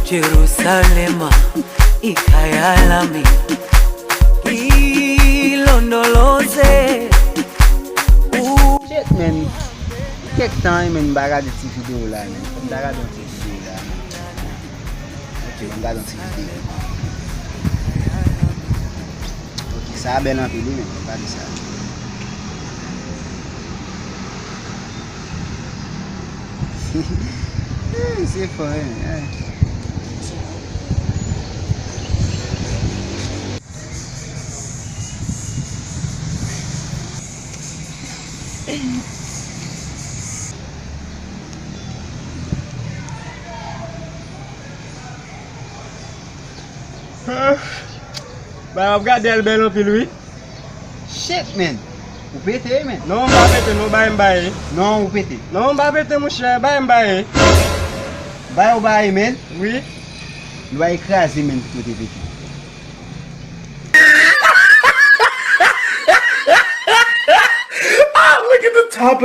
Jerusalema ikhaya lami ilondoloze. Shit men, kek tan men baga de ti video la men. Baga don ti video la men. Ok, baga don ti video. Ok, sa ben an pili men, pa di sa. C'est fort, hein. Bah, regardez le bel puis lui. Shit man. Ou pété men. Non, on va péter, non, bah, m'baye. Non, ou pété. Non, on va péter, mon cher, bah, m'baye. Baye ou baye men. Oui. Nous va écraser men tout côté pété.